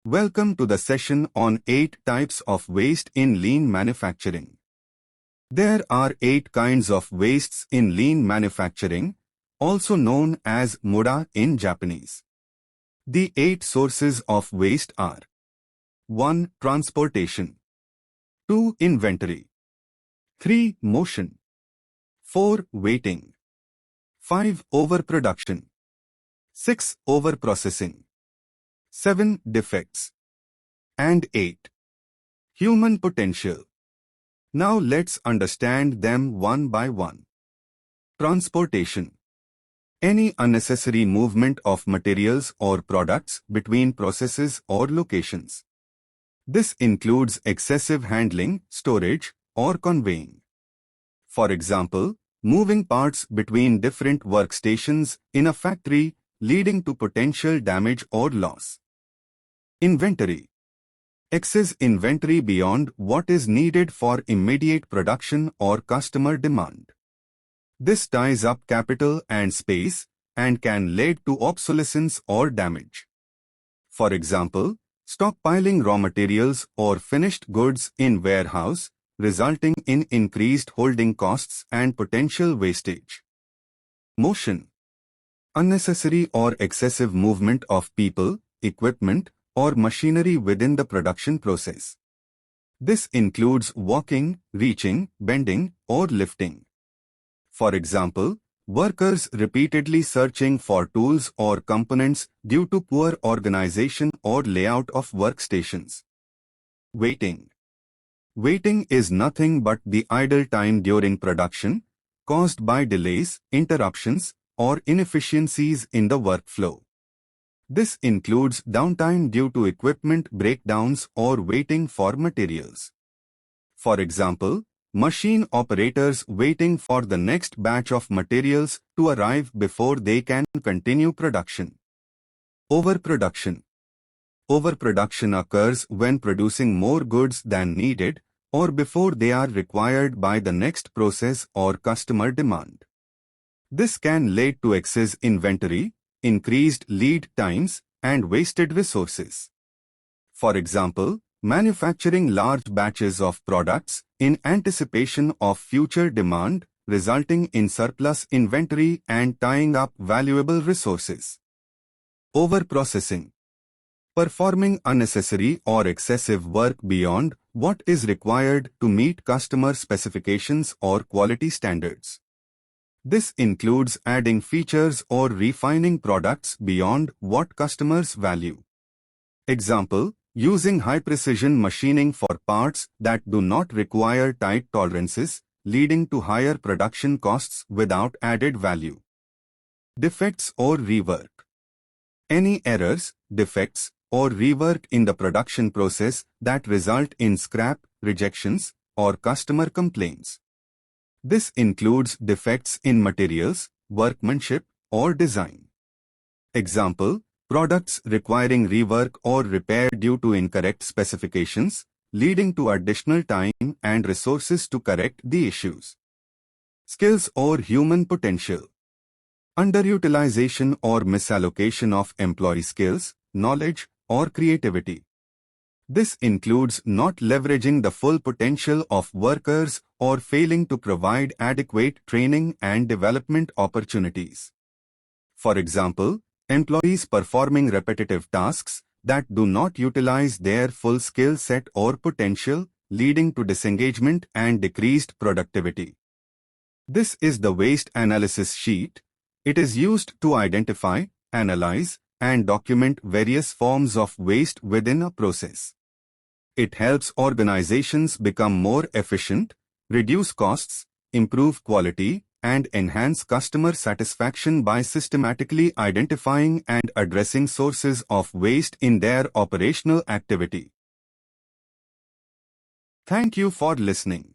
Welcome to the session on 8 types of waste in lean manufacturing. There are 8 kinds of wastes in lean manufacturing, also known as muda in Japanese. The 8 sources of waste are: 1. Transportation. 2. Inventory. 3. Motion. 4. Waiting. 5. Overproduction. 6. Overprocessing. 7. Defects. And 8. Human potential. Now let's understand them one by one. Transportation. Any unnecessary movement of materials or products between processes or locations. This includes excessive handling, storage, or conveying. For example, moving parts between different workstations in a factory, leading to potential damage or loss. Inventory. Excess inventory beyond what is needed for immediate production or customer demand. This ties up capital and space and can lead to obsolescence or damage. For example, stockpiling raw materials or finished goods in warehouse, resulting in increased holding costs and potential wastage. Motion. Unnecessary or excessive movement of people, equipment, or machinery within the production process. This includes walking, reaching, bending, or lifting. For example, workers repeatedly searching for tools or components due to poor organization or layout of workstations. Waiting. Waiting is nothing but the idle time during production, caused by delays, interruptions, or inefficiencies in the workflow. This includes downtime due to equipment breakdowns or waiting for materials. For example, machine operators waiting for the next batch of materials to arrive before they can continue production. Overproduction. Overproduction occurs when producing more goods than needed or before they are required by the next process or customer demand. This can lead to excess inventory, increased lead times, and wasted resources. For example, manufacturing large batches of products in anticipation of future demand, resulting in surplus inventory and tying up valuable resources. Overprocessing. Performing unnecessary or excessive work beyond what is required to meet customer specifications or quality standards. This includes adding features or refining products beyond what customers value. Example, using high-precision machining for parts that do not require tight tolerances, leading to higher production costs without added value. Defects or rework. Any errors, defects, or rework in the production process that result in scrap, rejections, or customer complaints. This includes defects in materials, workmanship, or design. Example, products requiring rework or repair due to incorrect specifications, leading to additional time and resources to correct the issues. Skills or human potential. Underutilization or misallocation of employee skills, knowledge, or creativity. This includes not leveraging the full potential of workers or failing to provide adequate training and development opportunities. For example, employees performing repetitive tasks that do not utilize their full skill set or potential, leading to disengagement and decreased productivity. This is the waste analysis sheet. It is used to identify, analyze, and document various forms of waste within a process. It helps organizations become more efficient, reduce costs, improve quality, and enhance customer satisfaction by systematically identifying and addressing sources of waste in their operational activity. Thank you for listening.